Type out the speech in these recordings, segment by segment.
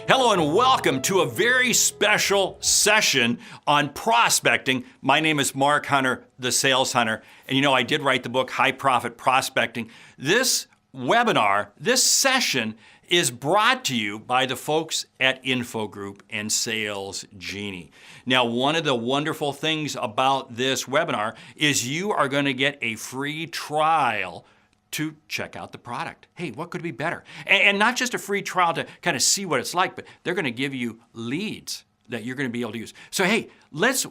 Hello and welcome to a very special session on prospecting. My name is Mark Hunter, the Sales Hunter, and you know I did write the book High Profit Prospecting. This webinar, this session is brought to you by the folks at Info Group and Sales Genie. Now, one of the wonderful things about this webinar is you are going to get a free trial to check out the product. Hey, what could be better? And not just a free trial to kind of see what it's like, but they're going to give you leads that you're going to be able to use. So hey, let's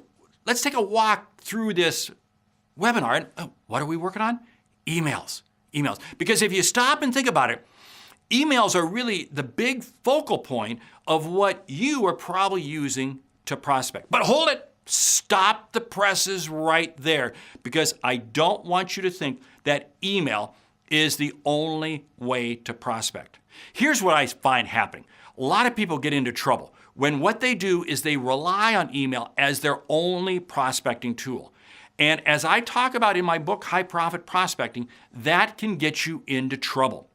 take a walk through this webinar. And what are we working on? Emails. Because if you stop and think about it, emails are really the big focal point of what you are probably using to prospect. But hold it. Stop the presses right there, because I don't want you to think that email is the only way to prospect. Here's what I find happening. A lot of people get into trouble when what they do is they rely on email as their only prospecting tool. And as I talk about in my book, High Profit Prospecting, that can get you into trouble.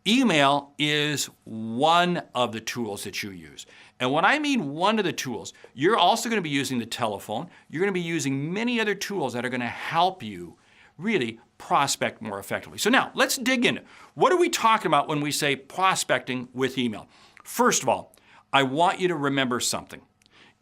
Email is one of the tools that you use. And when I mean one of the tools, you're also going to be using the telephone. You're going to be using many other tools that are going to help you really prospect more effectively. So now let's dig in. What are we talking about when we say prospecting with email? First of all, I want you to remember something.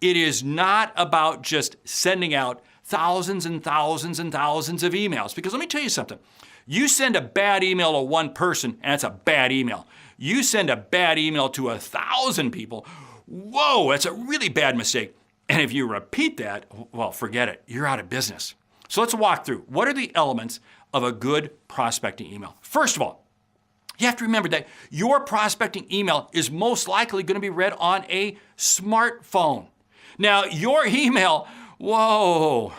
It is not about just sending out thousands and thousands and thousands of emails, because let me tell you something. You send a bad email to one person, and it's a bad email. You send a bad email to 1,000 people, whoa, that's a really bad mistake. And if you repeat that, well, forget it. You're out of business. So let's walk through. What are the elements of a good prospecting email? First of all, you have to remember that your prospecting email is most likely going to be read on a smartphone. Now, your email, whoa,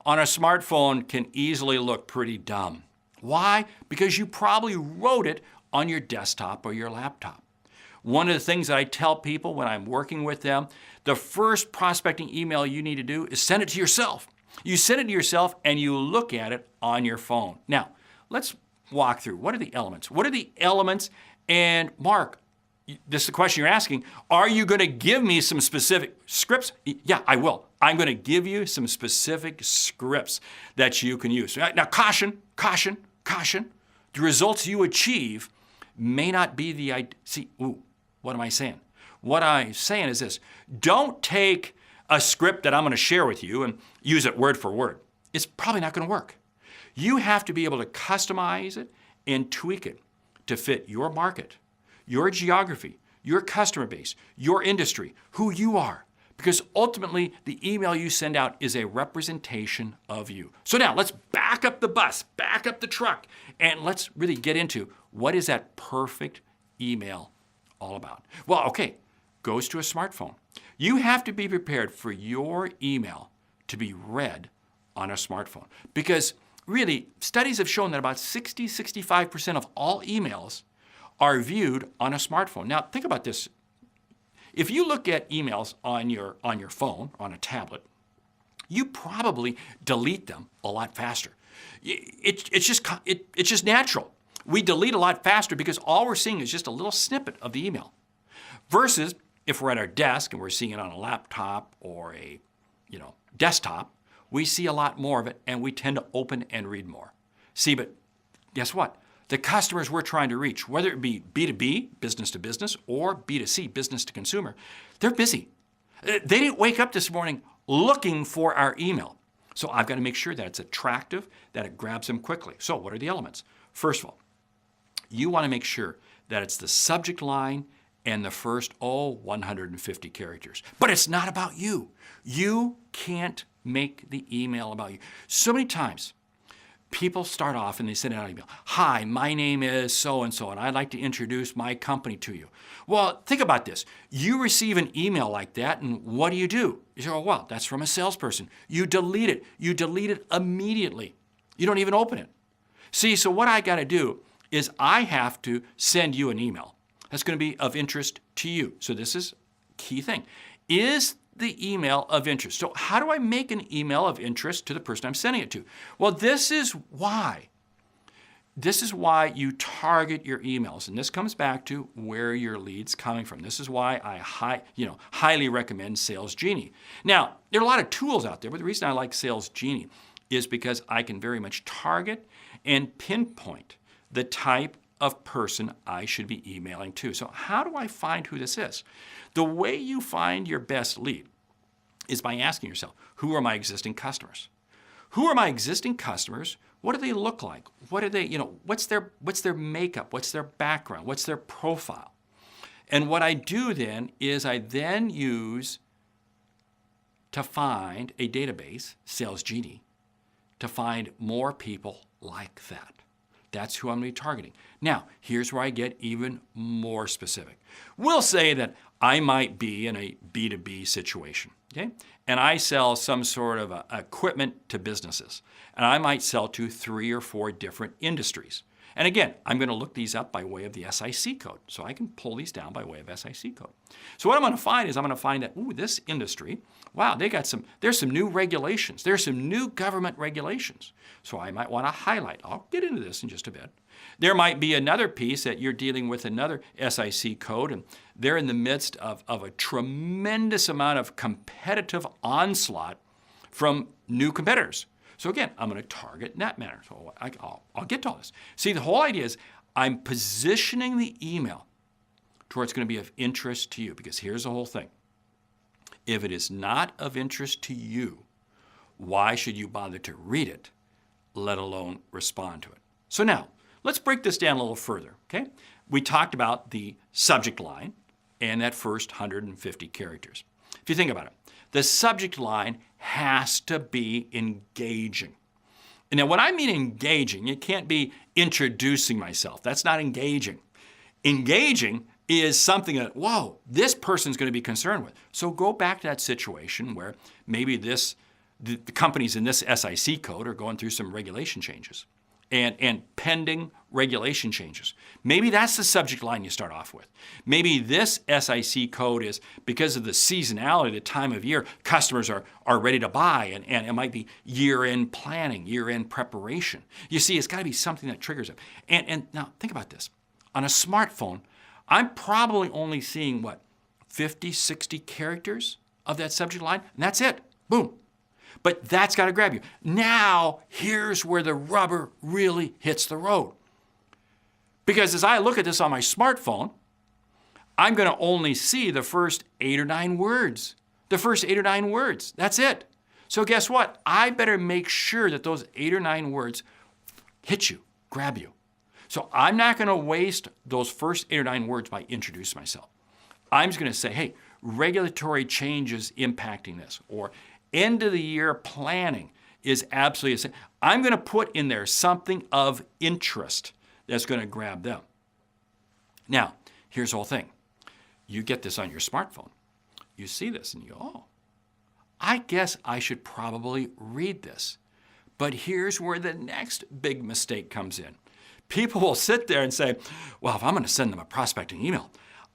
on a smartphone can easily look pretty dumb. Why? Because you probably wrote it on your desktop or your laptop. One of the things that I tell people when I'm working with them, the first prospecting email you need to do is send it to yourself. You send it to yourself and you look at it on your phone. Now, let's walk through. What are the elements? What are the elements? And Mark, this is the question you're asking. Are you going to give me some specific scripts? Yeah, I will. I'm going to give you some specific scripts that you can use. Now, caution. The results you achieve may not be the idea. What am I saying? What I'm saying is this. Don't take a script that I'm going to share with you and use it word for word. It's probably not going to work. You have to be able to customize it and tweak it to fit your market, your geography, your customer base, your industry, who you are. Because ultimately, the email you send out is a representation of you. So now let's back up the bus, back up the truck, and let's really get into what is that perfect email all about. Well, okay, goes to a smartphone. You have to be prepared for your email to be read on a smartphone. Because really, studies have shown that about 60-65% of all emails are viewed on a smartphone. Now, think about this. If you look at emails on your phone, on a tablet, you probably delete them a lot faster. It's just natural. We delete a lot faster because all we're seeing is just a little snippet of the email. Versus if we're at our desk and we're seeing it on a laptop or a desktop, we see a lot more of it and we tend to open and read more. See, but guess what? The customers we're trying to reach, whether it be B2B, business to business, or B2C, business to consumer, they're busy. They didn't wake up this morning looking for our email. So I've got to make sure that it's attractive, that it grabs them quickly. So what are the elements? First of all, you want to make sure that it's the subject line and the first, 150 characters. But it's not about you. You can't make the email about you. So many times, people start off and they send out an email. Hi, my name is so-and-so, and I'd like to introduce my company to you. Well, think about this. You receive an email like that, and what do? You say, oh, well, that's from a salesperson. You delete it. You delete it immediately. You don't even open it. See, so what I got to do is I have to send you an email that's going to be of interest to you. So this is a key thing. Is the email of interest? So how do I make an email of interest to the person I'm sending it to? Well, this is why This is why you target your emails, and this comes back to where your lead's coming from. This is why I highly recommend Sales Genie. Now, there are a lot of tools out there, but the reason I like Sales Genie is because I can very much target and pinpoint the type of person I should be emailing to. So how do I find who this is? The way you find your best lead is by asking yourself, who are my existing customers? Who are my existing customers? What do they look like? What are they, what's their makeup? What's their background? What's their profile? And what I do then is I then use to find a database, Sales Genie, to find more people like that. That's who I'm going to be targeting. Now, here's where I get even more specific. We'll say that I might be in a B2B situation, okay? And I sell some sort of equipment to businesses. And I might sell to 3 or 4 different industries. And again, I'm going to look these up by way of the SIC code. So I can pull these down by way of SIC code. So what I'm going to find is I'm going to find that, this industry, wow, there's some new regulations. There's some new government regulations. So I might want to highlight. I'll get into this in just a bit. There might be another piece that you're dealing with another SIC code, and they're in the midst of a tremendous amount of competitive onslaught from new competitors. So again, I'm going to target in that manner. So I'll get to all this. See, the whole idea is I'm positioning the email to where it's going to be of interest to you, because here's the whole thing. If it is not of interest to you, why should you bother to read it, let alone respond to it? So now, let's break this down a little further, okay? We talked about the subject line and that first 150 characters. If you think about it, the subject line has to be engaging. And now, when I mean engaging, it can't be introducing myself. That's not engaging. Engaging is something that, whoa, this person's going to be concerned with. So go back to that situation where maybe the companies in this SIC code are going through some regulation changes and pending regulation changes. Maybe that's the subject line you start off with. Maybe this SIC code is because of the seasonality, the time of year, customers are ready to buy, and it might be year-end planning, year-end preparation. You see, it's got to be something that triggers it. And now think about this. On a smartphone, I'm probably only seeing, 50, 60 characters of that subject line, and that's it. Boom. But that's got to grab you. Now, here's where the rubber really hits the road. Because as I look at this on my smartphone, I'm going to only see the first 8 or 9 words. The first 8 or 9 words. That's it. So guess what? I better make sure that those 8 or 9 words hit you, grab you. So I'm not going to waste those first 8 or 9 words by introducing myself. I'm just going to say, hey, regulatory changes impacting this, or end of the year planning is absolutely essential. I'm going to put in there something of interest that's going to grab them. Now, here's the whole thing. You get this on your smartphone. You see this and you go, oh, I guess I should probably read this. But here's where the next big mistake comes in. People will sit there and say, well, if I'm going to send them a prospecting email,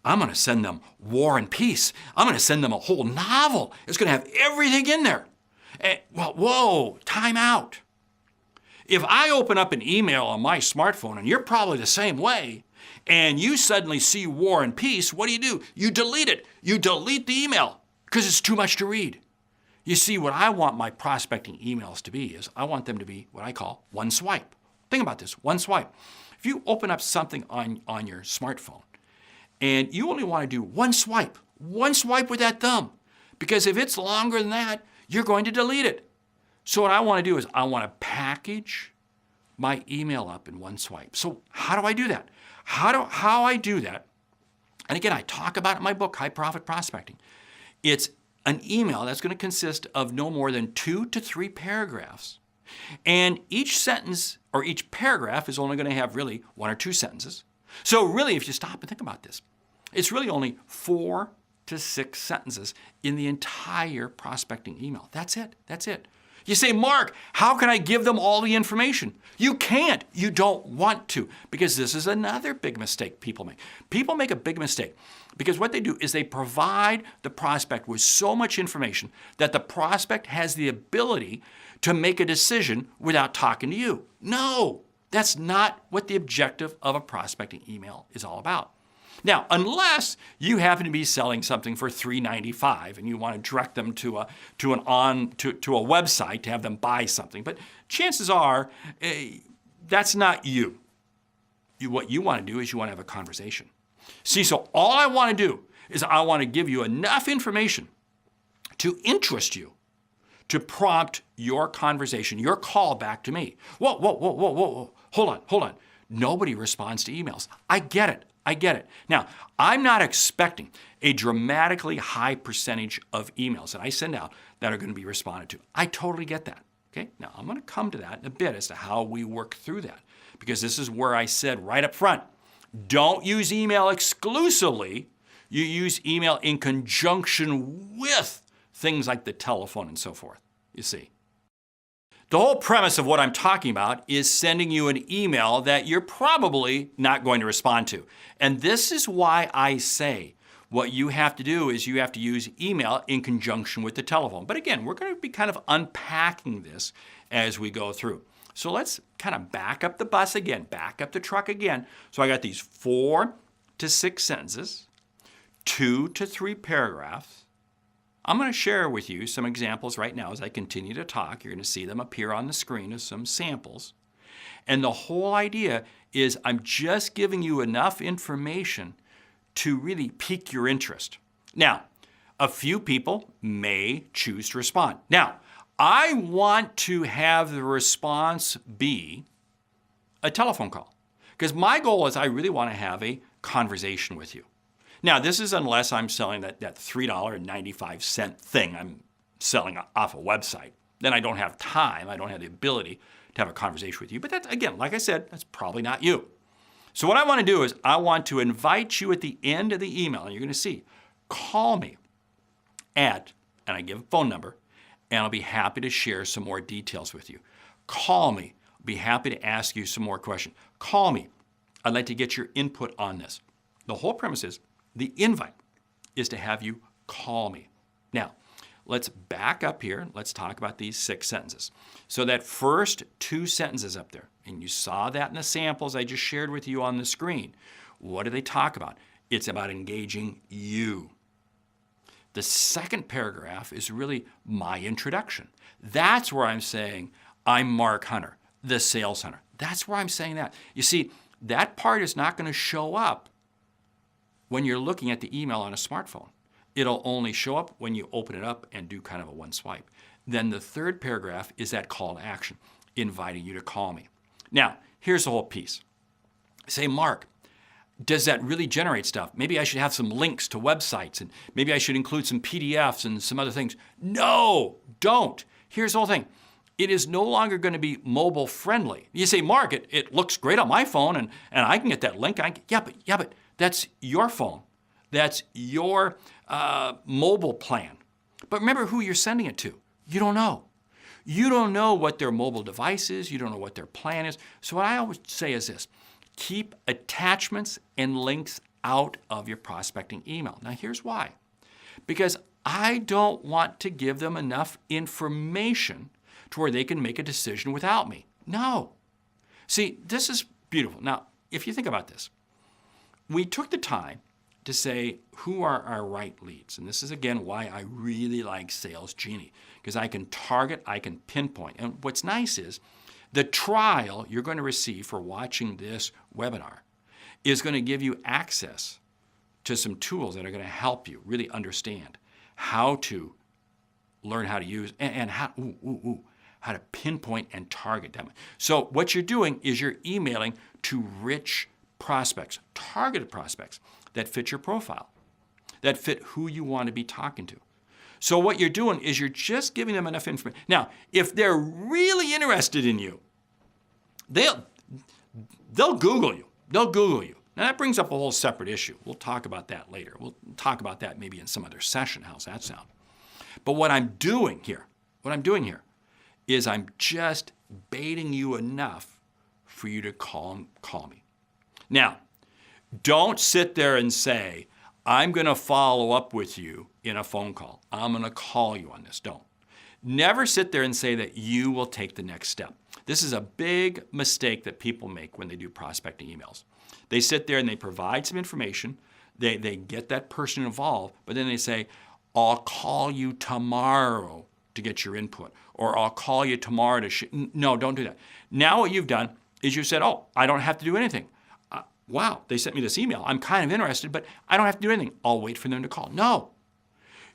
I'm going to send them War and Peace. I'm going to send them a whole novel. It's going to have everything in there. And, whoa, time out. If I open up an email on my smartphone, and you're probably the same way, and you suddenly see War and Peace, what do? You delete it. You delete the email because it's too much to read. You see, what I want my prospecting emails to be is I want them to be what I call one swipe. Think about this, one swipe. If you open up something on your smartphone, and you only want to do one swipe with that thumb, because if it's longer than that, you're going to delete it. So what I want to do is I want to package my email up in one swipe. So how do I do that? How I do that, and again, I talk about it in my book, High Profit Prospecting. It's an email that's going to consist of no more than 2 to 3 paragraphs. And each sentence or each paragraph is only going to have really 1 or 2 sentences. So really, if you stop and think about this, it's really only 4 to 6 sentences in the entire prospecting email. That's it. That's it. You say, Mark, how can I give them all the information? You can't. You don't want to, because this is another big mistake people make. People make a big mistake because what they do is they provide the prospect with so much information that the prospect has the ability to make a decision without talking to you. No, That's not what the objective of a prospecting email is all about. Now, unless you happen to be selling something for $3.95 and you want to direct them to a website to have them buy something, but chances are that's not you. What you want to do is you want to have a conversation. See, so all I want to do is I want to give you enough information to interest you, to prompt your conversation, your call back to me. Whoa. Hold on. Nobody responds to emails. I get it. Now, I'm not expecting a dramatically high percentage of emails that I send out that are going to be responded to. I totally get that. Okay? Now, I'm going to come to that in a bit as to how we work through that, because this is where I said right up front, don't use email exclusively. You use email in conjunction with things like the telephone and so forth, you see. The whole premise of what I'm talking about is sending you an email that you're probably not going to respond to. And this is why I say what you have to do is you have to use email in conjunction with the telephone. But again, we're going to be kind of unpacking this as we go through. So let's kind of back up the bus again, back up the truck again. So I got these 4 to 6 sentences, 2 to 3 paragraphs. I'm going to share with you some examples right now as I continue to talk. You're going to see them appear on the screen as some samples. And the whole idea is I'm just giving you enough information to really pique your interest. Now, a few people may choose to respond. Now, I want to have the response be a telephone call, because my goal is I really want to have a conversation with you. Now, this is unless I'm selling that $3.95 thing I'm selling off a website. Then I don't have time. I don't have the ability to have a conversation with you. But that's, again, like I said, that's probably not you. So what I want to do is I want to invite you at the end of the email, and you're going to see, call me at, and I give a phone number, and I'll be happy to share some more details with you. Call me. I'll be happy to ask you some more questions. Call me. I'd like to get your input on this. The whole premise is, the invite is to have you call me. Now, let's back up here. Let's talk about these 6 sentences. So that first 2 sentences up there, and you saw that in the samples I just shared with you on the screen. What do they talk about? It's about engaging you. The second paragraph is really my introduction. That's where I'm saying, I'm Mark Hunter, the sales hunter. That's where I'm saying that. You see, that part is not going to show up when you're looking at the email on a smartphone. It'll only show up when you open it up and do kind of a one swipe. Then the third paragraph is that call to action, inviting you to call me. Now, here's the whole piece. Say, Mark, does that really generate stuff? Maybe I should have some links to websites, and maybe I should include some PDFs and some other things. No, don't. Here's the whole thing. It is no longer going to be mobile friendly. You say, Mark, it looks great on my phone, and I can get that link. Yeah, but that's your phone. That's your mobile plan. But remember who you're sending it to. You don't know. You don't know what their mobile device is. You don't know what their plan is. So what I always say is this. Keep attachments and links out of your prospecting email. Now, here's why. Because I don't want to give them enough information to where they can make a decision without me. No. See, this is beautiful. Now, if you think about this, we took the time to say who are our right leads. And this is, again, why I really like Sales Genie, because I can target, I can pinpoint. And what's nice is the trial you're going to receive for watching this webinar is going to give you access to some tools that are going to help you really understand how to learn how to use and how to pinpoint and target them. So what you're doing is you're emailing to rich prospects, targeted prospects that fit your profile, that fit who you want to be talking to. So what you're doing is you're just giving them enough information. Now, if they're really interested in you, they'll Google you. They'll Google you. Now, that brings up a whole separate issue. We'll talk about that later. We'll talk about that maybe in some other session. How's that sound? But what I'm doing here is I'm just baiting you enough for you to call me. Now, don't sit there and say, I'm going to follow up with you in a phone call. I'm going to call you on this. Don't. Never sit there and say that you will take the next step. This is a big mistake that people make when they do prospecting emails. They sit there and they provide some information. They get that person involved, but then they say, I'll call you tomorrow to get your input, or I'll call you tomorrow to No, don't do that. Now what you've done is you said, oh, I don't have to do anything. Wow, they sent me this email. I'm kind of interested, but I don't have to do anything. I'll wait for them to call. No.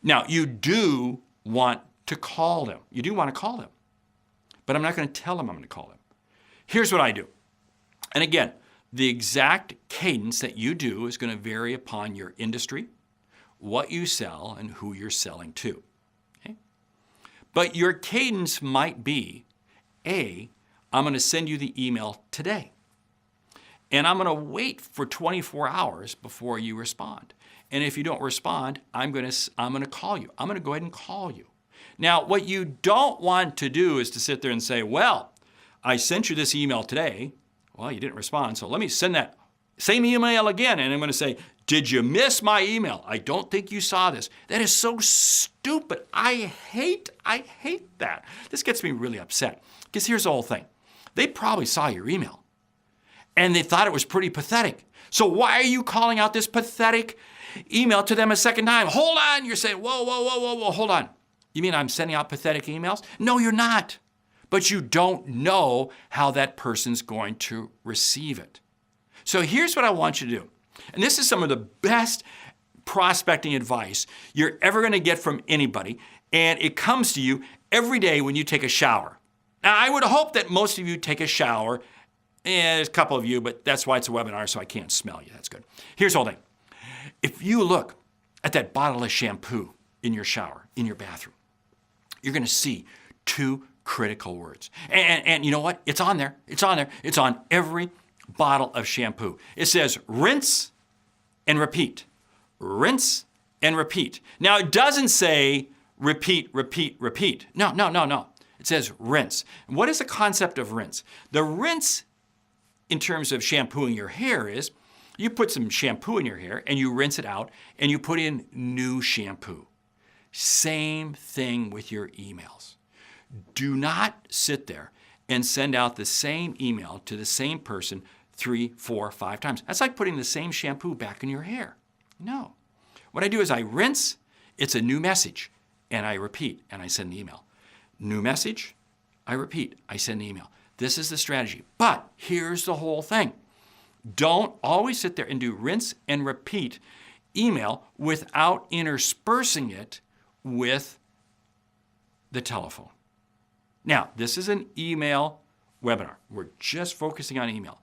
Now, you do want to call them. You do want to call them, but I'm not going to tell them I'm going to call them. Here's what I do. And again, the exact cadence that you do is going to vary upon your industry, what you sell, and who you're selling to. Okay? But your cadence might be, I'm going to send you the email today. And I'm going to wait for 24 hours before you respond. And if you don't respond, I'm going to call you. I'm going to go ahead and call you. Now, what you don't want to do is to sit there and say, well, I sent you this email today. Well, you didn't respond, so let me send that same email again. And I'm going to say, did you miss my email? I don't think you saw this. That is so stupid. I hate that. This gets me really upset. Because here's the whole thing. They probably saw your email. And they thought it was pretty pathetic. So why are you calling out this pathetic email to them a second time? Hold on. You're saying, whoa, hold on. You mean I'm sending out pathetic emails? No, you're not. But you don't know how that person's going to receive it. So here's what I want you to do. And this is some of the best prospecting advice you're ever going to get from anybody. And it comes to you every day when you take a shower. Now, I would hope that most of you take a shower. There's a couple of you, but that's why it's a webinar, so I can't smell you. That's good. Here's the whole thing. If you look at that bottle of shampoo in your shower, in your bathroom, you're going to see two critical words. And you know what? It's on there. It's on there. It's on every bottle of shampoo. It says rinse and repeat. Rinse and repeat. Now, it doesn't say repeat, repeat, repeat. No. It says rinse. And what is the concept of rinse? The rinse in terms of shampooing your hair is you put some shampoo in your hair and you rinse it out and you put in new shampoo. Same thing with your emails. Do not sit there and send out the same email to the same person 3, 4, 5 times. That's like putting the same shampoo back in your hair. No. What I do is I rinse, it's a new message, and I repeat, and I send the email. New message, I repeat, I send the email. This is the strategy. But here's the whole thing. Don't always sit there and do rinse and repeat email without interspersing it with the telephone. Now, this is an email webinar. We're just focusing on email.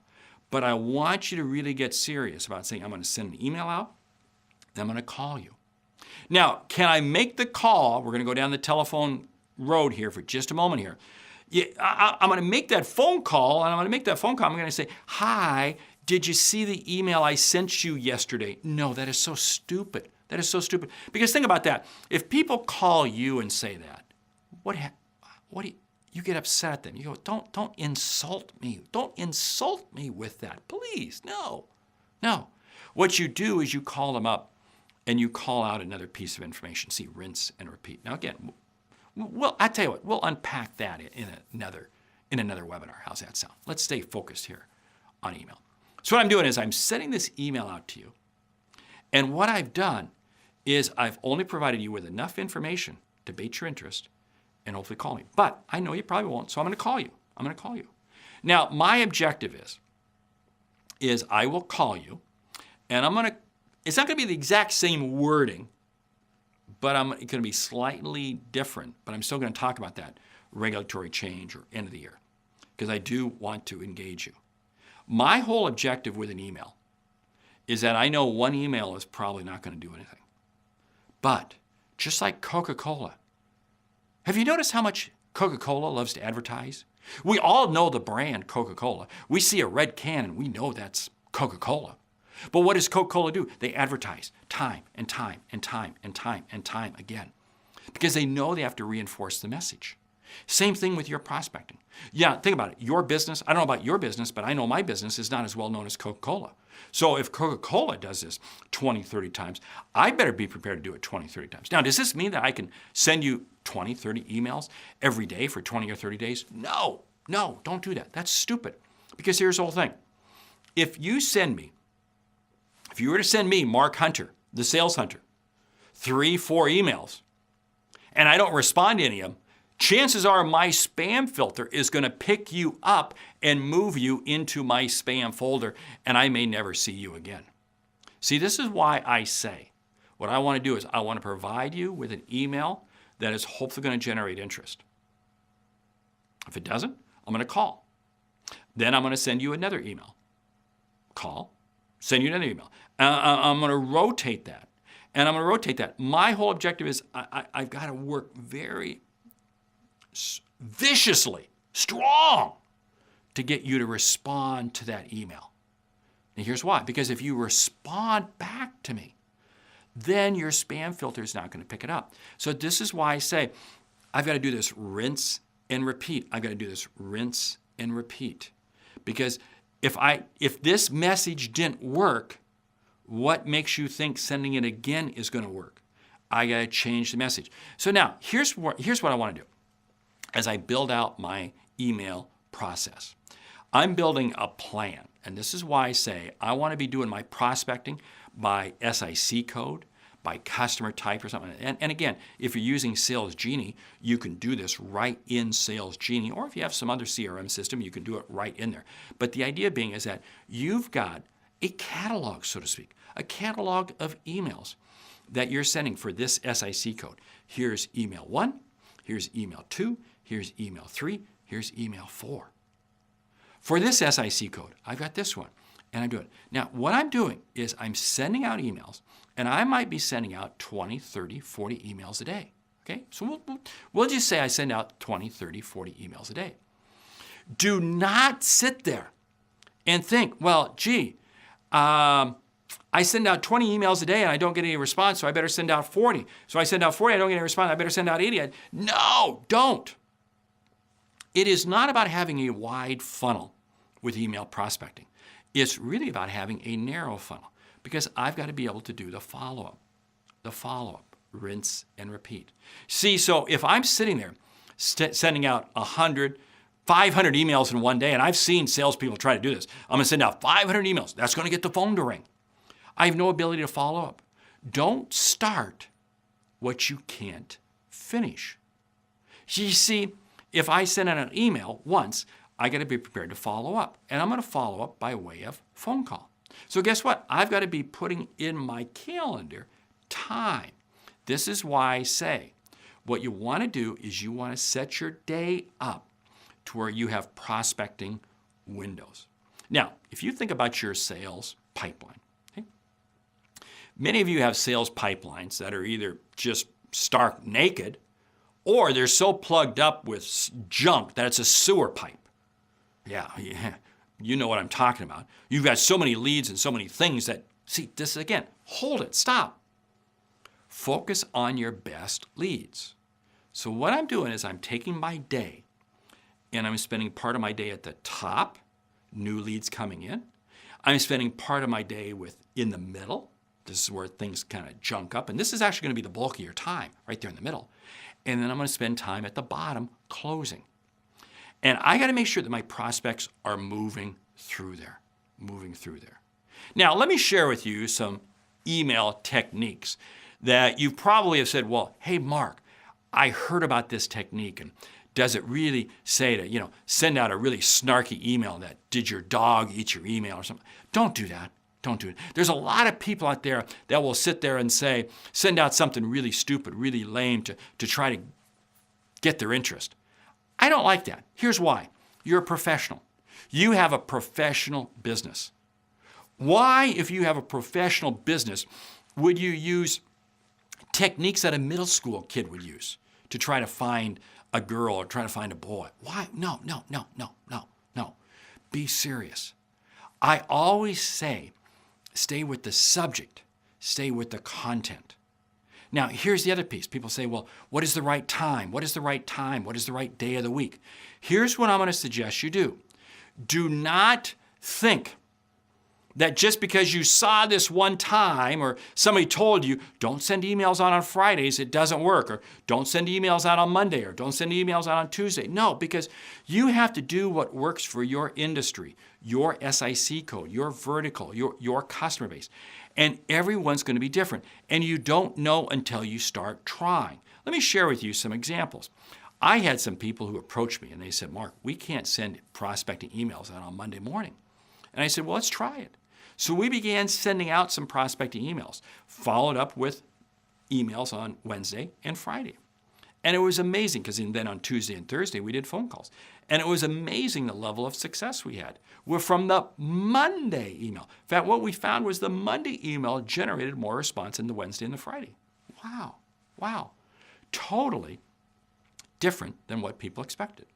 But I want you to really get serious about saying, I'm going to send an email out, then I'm going to call you. Now, can I make the call? We're going to go down the telephone road here for just a moment here. I'm going to make that phone call, and I'm going to say, hi, did you see the email I sent you yesterday? No, that is so stupid. That is so stupid. Because think about that. If people call you and say that, what do you get upset at them? You go, don't insult me. Don't insult me with that. Please, no. What you do is you call them up and you call out another piece of information. See, rinse and repeat. Now again, I tell you what, we'll unpack that in another webinar. How's that sound? Let's stay focused here on email. So what I'm doing is I'm sending this email out to you. And what I've done is I've only provided you with enough information to bait your interest and hopefully call me. But I know you probably won't, so I'm going to call you. Now, my objective is I will call you, and it's not going to be the exact same wording, but it's going to be slightly different. But I'm still going to talk about that regulatory change or end of the year, because I do want to engage you. My whole objective with an email is that I know one email is probably not going to do anything. But just like Coca-Cola, have you noticed how much Coca-Cola loves to advertise? We all know the brand Coca-Cola. We see a red can and we know that's Coca-Cola. But what does Coca-Cola do? They advertise time and time and time and time and time again because they know they have to reinforce the message. Same thing with your prospecting. Yeah, think about it. Your business, I don't know about your business, but I know my business is not as well known as Coca-Cola. So if Coca-Cola does this 20, 30 times, I better be prepared to do it 20, 30 times. Now, does this mean that I can send you 20, 30 emails every day for 20 or 30 days? No, don't do that. That's stupid. Because here's the whole thing. If you were to send me, Mark Hunter, the sales hunter, 3, 4 emails, and I don't respond to any of them, chances are my spam filter is going to pick you up and move you into my spam folder, and I may never see you again. See, this is why I say, what I want to do is I want to provide you with an email that is hopefully going to generate interest. If it doesn't, I'm going to call. Then I'm going to send you another email. Call, send you another email. I'm going to rotate that. And I'm going to rotate that. My whole objective is I've got to work very viciously, strong, to get you to respond to that email. And here's why. Because if you respond back to me, then your spam filter is not going to pick it up. So this is why I say I've got to do this rinse and repeat. I've got to do this rinse and repeat. Because if this message didn't work, what makes you think sending it again is going to work? I got to change the message. So now, here's what I want to do as I build out my email process. I'm building a plan. And this is why I say I want to be doing my prospecting by SIC code, by customer type or something. And again, if you're using Sales Genie, you can do this right in Sales Genie. Or if you have some other CRM system, you can do it right in there. But the idea being is that you've got a catalog, so to speak, a catalog of emails that you're sending for this SIC code. Here's email 1, here's email 2, here's email 3, here's email 4. For this SIC code, I've got this one, and I'm doing it. Now, what I'm doing is I'm sending out emails, and I might be sending out 20, 30, 40 emails a day. Okay? So we'll just say I send out 20, 30, 40 emails a day. Do not sit there and think, well, gee, I send out 20 emails a day and I don't get any response, so I better send out 40. So I send out 40, I don't get any response, I better send out 80. No, don't. It is not about having a wide funnel with email prospecting. It's really about having a narrow funnel because I've got to be able to do the follow-up, rinse and repeat. See, so if I'm sitting there sending out 100, 500 emails in one day, and I've seen salespeople try to do this, I'm going to send out 500 emails. That's going to get the phone to ring. I have no ability to follow up. Don't start what you can't finish. You see, if I send out an email once, I got to be prepared to follow up. And I'm going to follow up by way of phone call. So guess what? I've got to be putting in my calendar time. This is why I say what you want to do is you want to set your day up to where you have prospecting windows. Now, if you think about your sales pipeline, okay, many of you have sales pipelines that are either just stark naked or they're so plugged up with junk that it's a sewer pipe. Yeah, you know what I'm talking about. You've got so many leads and so many things that, see, this again, hold it, stop. Focus on your best leads. So what I'm doing is I'm taking my day and I'm spending part of my day at the top, new leads coming in. I'm spending part of my day in the middle. This is where things kind of junk up. And this is actually going to be the bulk of your time, right there in the middle. And then I'm going to spend time at the bottom closing. And I got to make sure that my prospects are moving through there. Now, let me share with you some email techniques that you probably have said, well, hey, Mark, I heard about this technique. And does it really say to, send out a really snarky email that did your dog eat your email or something? Don't do that. Don't do it. There's a lot of people out there that will sit there and send out something really stupid, really lame to try to get their interest. I don't like that. Here's why. You're a professional. You have a professional business. Why, if you have a professional business, would you use techniques that a middle school kid would use to try to find a girl or try to find a boy? Why? No. Be serious. I always say, stay with the subject, stay with the content. Now, here's the other piece. People say, well, what is the right time? What is the right time? What is the right day of the week? Here's what I'm going to suggest you do. Do not think that just because you saw this one time or somebody told you, don't send emails out on Fridays, it doesn't work, or don't send emails out on Monday, or don't send emails out on Tuesday. No, because you have to do what works for your industry, your SIC code, your vertical, your customer base. And everyone's going to be different. And you don't know until you start trying. Let me share with you some examples. I had some people who approached me and they said, Mark, we can't send prospecting emails out on Monday morning. And I said, well, let's try it. So we began sending out some prospecting emails, followed up with emails on Wednesday and Friday. And it was amazing because then on Tuesday and Thursday, we did phone calls. And it was amazing the level of success we had. We're from the Monday email. In fact, what we found was the Monday email generated more response than the Wednesday and the Friday. Wow. Totally different than what people expected.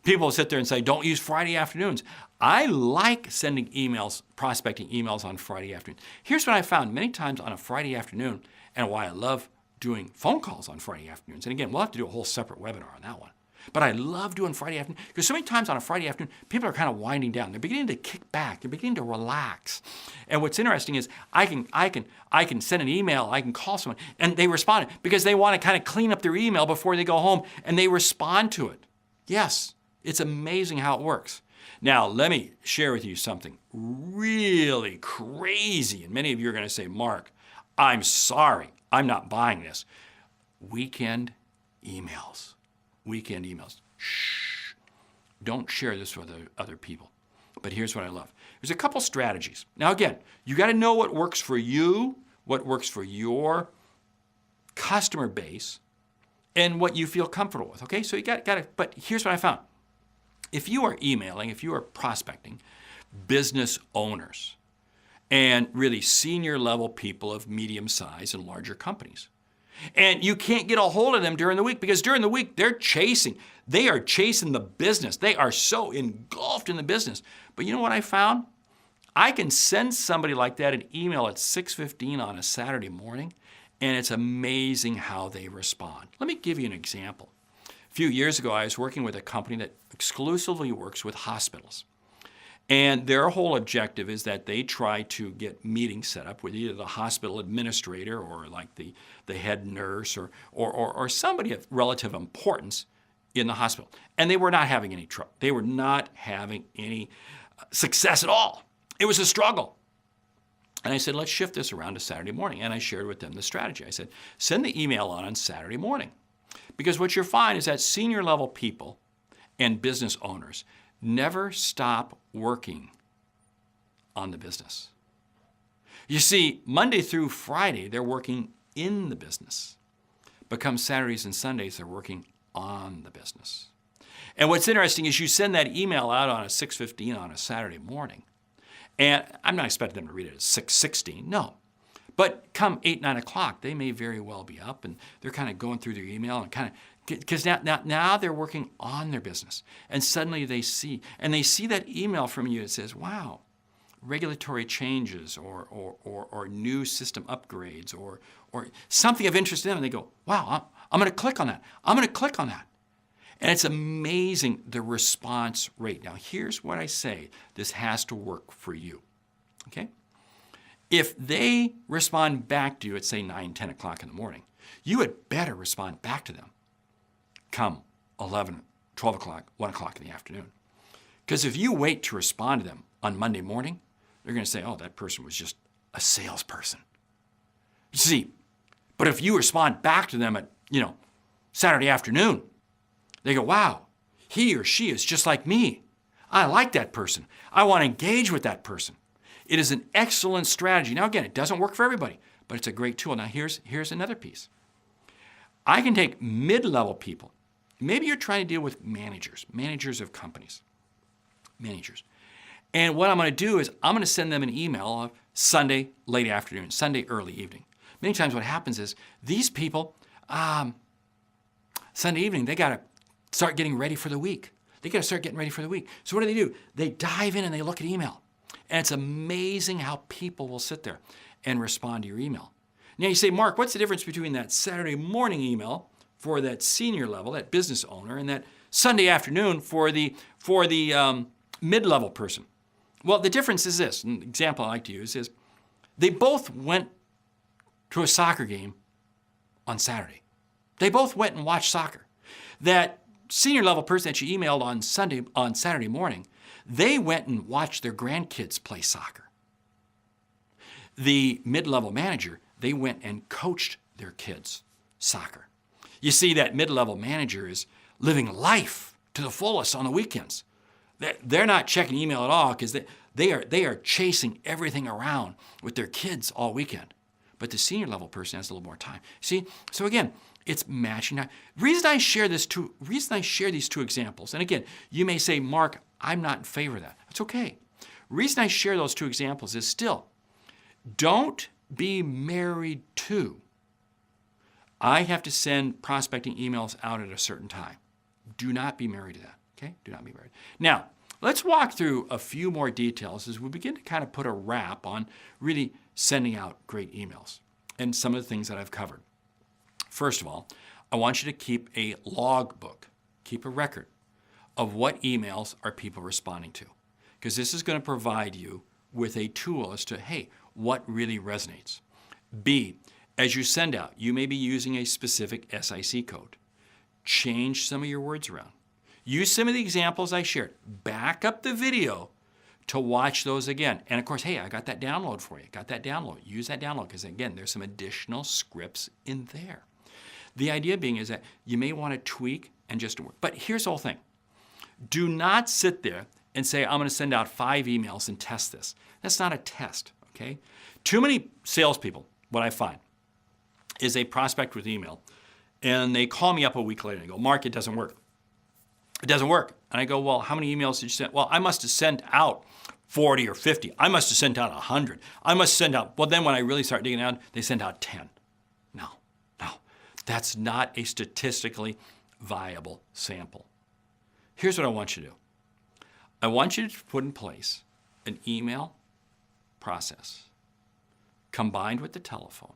People sit there and say, don't use Friday afternoons. I like sending emails, prospecting emails on Friday afternoon. Here's what I found many times on a Friday afternoon, and why I love doing phone calls on Friday afternoons. And again, we'll have to do a whole separate webinar on that one. But I love doing Friday afternoon because so many times on a Friday afternoon, people are kind of winding down. They're beginning to kick back. They're beginning to relax. And what's interesting is I can send an email, I can call someone, and they respond because they want to kind of clean up their email before they go home, and they respond to it. Yes, it's amazing how it works. Now, let me share with you something really crazy. And many of you are going to say, Mark, I'm sorry, I'm not buying this. Weekend emails. Weekend emails. Shh. Don't share this with other people. But here's what I love. There's a couple strategies. Now, again, you got to know what works for you, what works for your customer base, and what you feel comfortable with. Okay, so you got to. But here's what I found. If you are emailing, if you are prospecting business owners and really senior level people of medium size and larger companies, and you can't get a hold of them during the week because during the week they are chasing the business. They are so engulfed in the business. But you know what I found? I can send somebody like that an email at 6:15 on a Saturday morning, and it's amazing how they respond. Let me give you an example. A few years ago, I was working with a company that exclusively works with hospitals. And their whole objective is that they try to get meetings set up with either the hospital administrator or like the head nurse or somebody of relative importance in the hospital. And they were not having any trouble. They were not having any success at all. It was a struggle. And I said, let's shift this around to Saturday morning. And I shared with them the strategy. I said, send the email on Saturday morning. Because what you'll find is that senior level people and business owners never stop working on the business. You see, Monday through Friday, they're working in the business. But come Saturdays and Sundays, they're working on the business. And what's interesting is you send that email out on a 6:15 on a Saturday morning. And I'm not expecting them to read it at 6:16, no. But come 8, 9 o'clock, they may very well be up and they're kind of going through their email and kind of, because now they're working on their business. And suddenly they see that email from you that says, wow, regulatory changes or new system upgrades or something of interest to them. And they go, wow, I'm going to click on that. I'm going to click on that. And it's amazing the response rate. Now, here's what I say. This has to work for you, okay? If they respond back to you at, say, 9, 10 o'clock in the morning, you had better respond back to them come 11, 12 o'clock, 1 o'clock in the afternoon. Because if you wait to respond to them on Monday morning, they're going to say, oh, that person was just a salesperson. You see, but if you respond back to them at, Saturday afternoon, they go, wow, he or she is just like me. I like that person. I want to engage with that person. It is an excellent strategy. Now, again, it doesn't work for everybody, but it's a great tool. Now, here's another piece. I can take mid-level people. Maybe you're trying to deal with managers of companies, managers. And what I'm going to do is I'm going to send them an email of Sunday late afternoon, Sunday early evening. Many times what happens is these people, Sunday evening, they got to start getting ready for the week. They got to start getting ready for the week. So what do? They dive in and they look at email. And it's amazing how people will sit there and respond to your email. Now you say, Mark, what's the difference between that Saturday morning email for that senior level, that business owner, and that Sunday afternoon for the mid-level person? Well, the difference is this. An example I like to use is they both went to a soccer game on Saturday. They both went and watched soccer. That senior level person that you emailed on Saturday morning, they went and watched their grandkids play soccer. The mid-level manager, they went and coached their kids soccer. You see, that mid-level manager is living life to the fullest on the weekends. They're not checking email at all because they are chasing everything around with their kids all weekend. But the senior level person has a little more time. See, so again, it's matching. Now, reason I share these two examples, and again, you may say, Mark, I'm not in favor of that. That's okay. Reason I share those two examples is still, don't be married to, I have to send prospecting emails out at a certain time. Do not be married to that, okay? Do not be married. Now, let's walk through a few more details as we begin to kind of put a wrap on really sending out great emails and some of the things that I've covered. First of all, I want you to keep a log book, keep a record of what emails are people responding to, because this is going to provide you with a tool as to, hey, what really resonates. B, as you send out, you may be using a specific SIC code. Change some of your words around. Use some of the examples I shared. Back up the video to watch those again. And of course, hey, I got that download for you. Got that download. Use that download because again, there's some additional scripts in there. The idea being is that you may want to tweak and just work. But here's the whole thing. Do not sit there and say, I'm going to send out 5 emails and test this. That's not a test, okay? Too many salespeople, what I find, is they prospect with email and they call me up a week later and they go, Mark, it doesn't work. It doesn't work. And I go, well, how many emails did you send? Well, I must have sent out 40 or 50. I must have sent out 100. I must send out, well, then when I really start digging out, they sent out 10. No. That's not a statistically viable sample. Here's what I want you to do. I want you to put in place an email process combined with the telephone.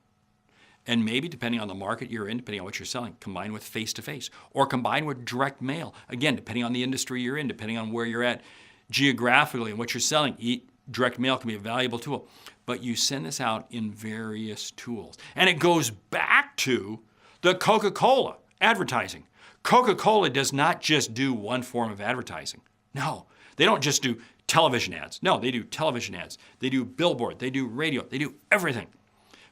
And maybe depending on the market you're in, depending on what you're selling, combined with face-to-face or combined with direct mail. Again, depending on the industry you're in, depending on where you're at geographically and what you're selling, direct mail can be a valuable tool. But you send this out in various tools. And it goes back to the Coca-Cola advertising. Coca-Cola does not just do one form of advertising. No, they don't just do television ads. No, they do television ads. They do billboard. They do radio. They do everything.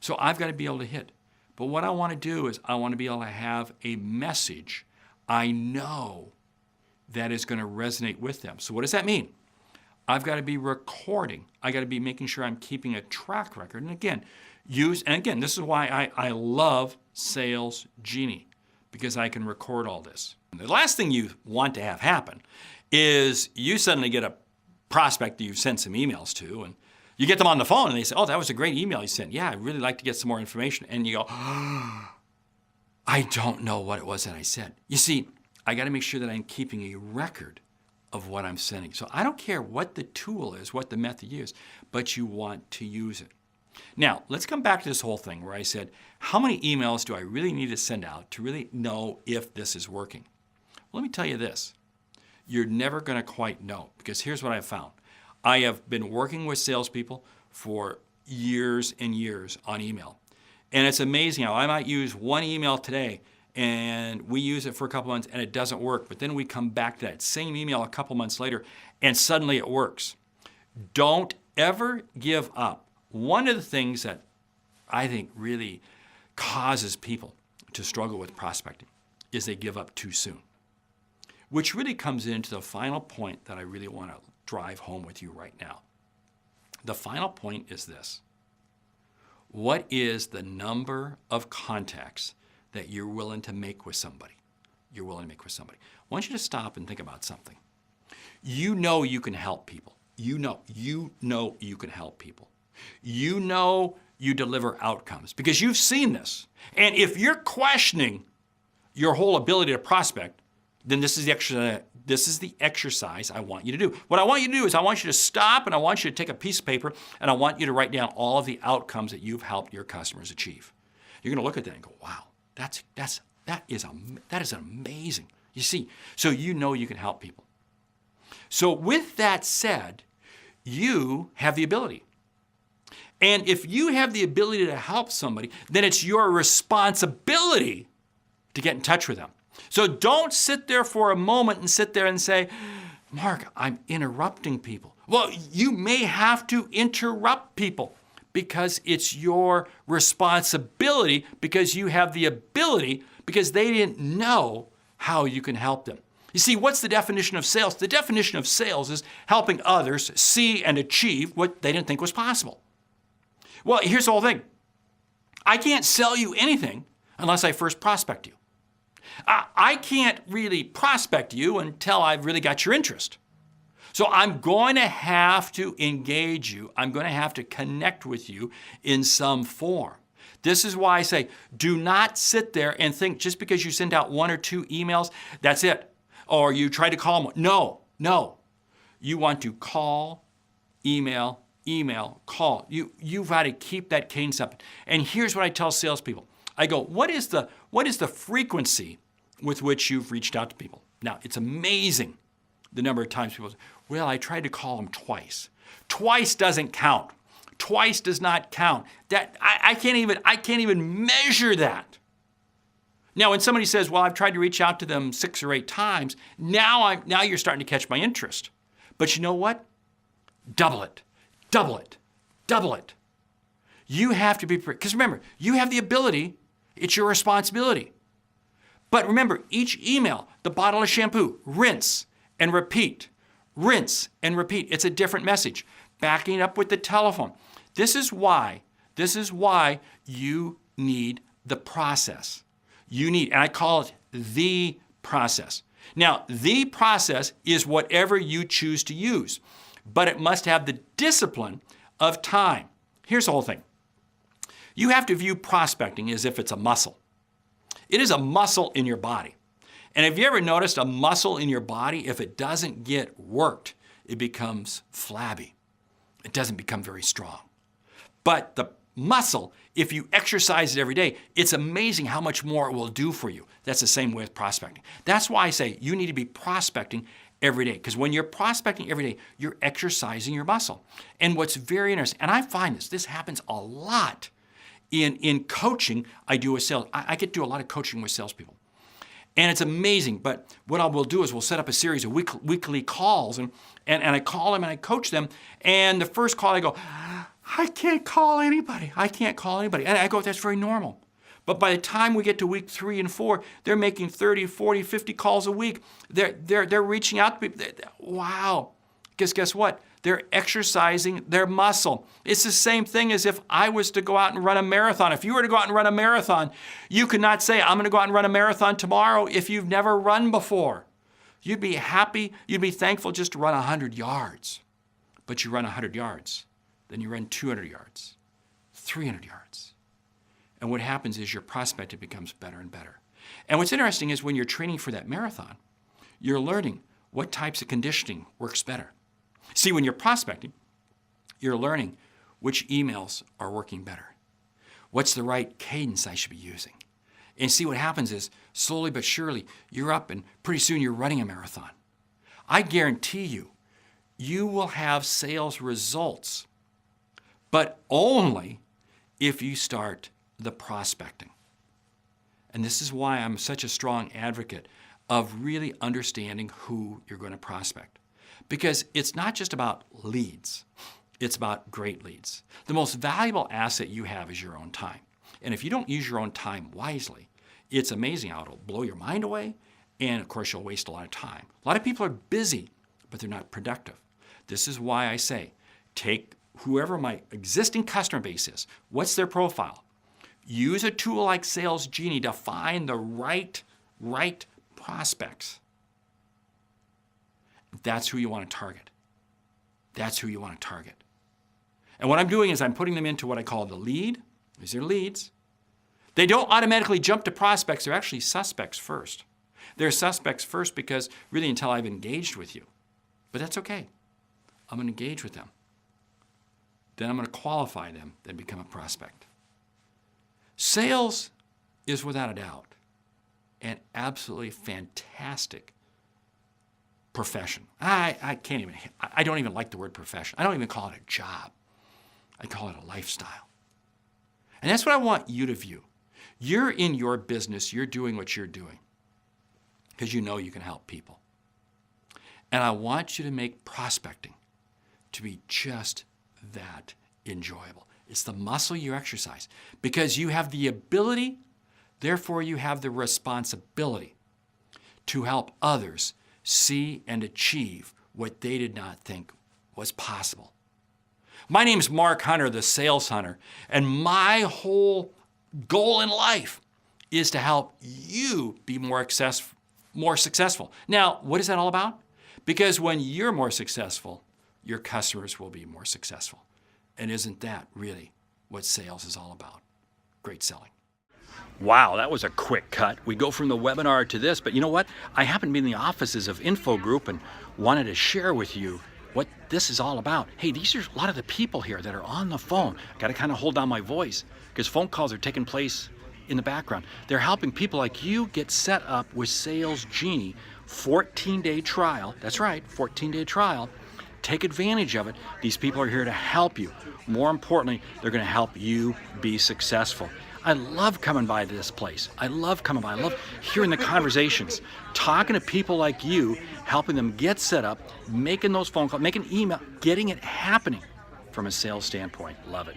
So I've got to be able to hit. But what I want to do is I want to be able to have a message I know that is going to resonate with them. So what does that mean? I've got to be recording. I got to be making sure I'm keeping a track record. And again, this is why I love Sales Genie, because I can record all this. The last thing you want to have happen is you suddenly get a prospect that you've sent some emails to, and you get them on the phone and they say, oh, that was a great email you sent. Yeah, I'd really like to get some more information. And you go, oh, I don't know what it was that I said. You see, I got to make sure that I'm keeping a record of what I'm sending. So I don't care what the tool is, what the method is, but you want to use it. Now, let's come back to this whole thing where I said, how many emails do I really need to send out to really know if this is working? Well, let me tell you this. You're never going to quite know, because here's what I've found. I have been working with salespeople for years and years on email. And it's amazing how I might use one email today and we use it for a couple months and it doesn't work. But then we come back to that same email a couple months later and suddenly it works. Don't ever give up. One of the things that I think really causes people to struggle with prospecting is they give up too soon, which really comes into the final point that I really want to drive home with you right now. The final point is this. What is the number of contacts that you're willing to make with somebody? I want you to stop and think about something. You know you can help people. You know you can help people. You know you deliver outcomes because you've seen this. And if you're questioning your whole ability to prospect, then this is the exercise I want you to do. What I want you to do is I want you to stop and I want you to take a piece of paper and I want you to write down all of the outcomes that you've helped your customers achieve. You're going to look at that and go, wow, that is amazing. You see, so you know you can help people. So with that said, you have the ability. And if you have the ability to help somebody, then it's your responsibility to get in touch with them. So don't sit there for a moment and sit there and say, Mark, I'm interrupting people. Well, you may have to interrupt people because it's your responsibility, because you have the ability, because they didn't know how you can help them. You see, what's the definition of sales? The definition of sales is helping others see and achieve what they didn't think was possible. Well, here's the whole thing. I can't sell you anything unless I first prospect you. I can't really prospect you until I've really got your interest. So I'm going to have to engage you. I'm going to have to connect with you in some form. This is why I say, do not sit there and think just because you send out 1 or 2 emails, that's it. Or you try to call them. No. You want to call, email, call. You've got to keep that cadence up. And here's what I tell salespeople. I go, what is the frequency with which you've reached out to people? Now, it's amazing the number of times people say, well, I tried to call them twice. Twice doesn't count. Twice does not count. That I can't even measure that. Now, when somebody says, well, I've tried to reach out to them 6 or 8 times, now you're starting to catch my interest. But you know what? Double it. You have to be, because remember, you have the ability, it's your responsibility. But remember, each email, the bottle of shampoo, rinse and repeat. Rinse and repeat. It's a different message. Backing up with the telephone. This is why you need the process. And I call it the process. Now, the process is whatever you choose to use, but it must have the discipline of time. Here's the whole thing. You have to view prospecting as if it's a muscle. It is a muscle in your body. And have you ever noticed a muscle in your body, if it doesn't get worked, it becomes flabby. It doesn't become very strong. But the muscle, if you exercise it every day, it's amazing how much more it will do for you. That's the same way with prospecting. That's why I say you need to be prospecting every day. Because when you're prospecting every day, you're exercising your muscle. And what's very interesting, and I find this happens a lot in coaching I do with sales. I get to do a lot of coaching with salespeople. And it's amazing, but what I will do is we'll set up a series of weekly calls, and I call them and I coach them, and the first call I go, I can't call anybody. And I go, that's very normal. But by the time we get to week 3 and 4, they're making 30, 40, 50 calls a week. They're reaching out to people. Wow. Guess what? They're exercising their muscle. It's the same thing as if I was to go out and run a marathon. If you were to go out and run a marathon, you could not say, I'm going to go out and run a marathon tomorrow if you've never run before. You'd be happy, you'd be thankful just to run 100 yards. But you run 100 yards. Then you run 200 yards, 300 yards. And what happens is your prospecting becomes better and better. And what's interesting is when you're training for that marathon, you're learning what types of conditioning works better. See, when you're prospecting, you're learning which emails are working better. What's the right cadence I should be using? And see, what happens is, slowly but surely, you're up and pretty soon you're running a marathon. I guarantee you will have sales results, but only if you start the prospecting. And this is why I'm such a strong advocate of really understanding who you're going to prospect. Because it's not just about leads, it's about great leads. The most valuable asset you have is your own time. And if you don't use your own time wisely, it's amazing how it'll blow your mind away, and of course you'll waste a lot of time. A lot of people are busy, but they're not productive. This is why I say, take whoever my existing customer base is, what's their profile? Use a tool like Sales Genie to find the right prospects. That's who you want to target. And what I'm doing is I'm putting them into what I call the lead. These are leads. They don't automatically jump to prospects. They're actually suspects first. They're suspects first because really until I've engaged with you. But that's okay. I'm going to engage with them. Then I'm going to qualify them, then become a prospect. Sales is without a doubt an absolutely fantastic profession. I can't even, I don't even like the word profession. I don't even call it a job. I call it a lifestyle. And that's what I want you to view. You're in your business, you're doing what you're doing because you know you can help people. And I want you to make prospecting to be just that enjoyable. It's the muscle you exercise because you have the ability, therefore you have the responsibility to help others see and achieve what they did not think was possible. My name is Mark Hunter, the Sales Hunter, and my whole goal in life is to help you be more successful. Now, what is that all about? Because when you're more successful, your customers will be more successful. And isn't that really what sales is all about? Great selling. Wow, that was a quick cut. We go from the webinar to this, but you know what? I happen to be in the offices of Info Group and wanted to share with you what this is all about. Hey, these are a lot of the people here that are on the phone. I got to kind of hold down my voice because phone calls are taking place in the background. They're helping people like you get set up with Sales Genie, 14-day trial. That's right, 14-day trial. Take advantage of it. These people are here to help you. More importantly, they're going to help you be successful. I love coming by this place. I love coming by. I love hearing the conversations, talking to people like you, helping them get set up, making those phone calls, making email, getting it happening from a sales standpoint. Love it.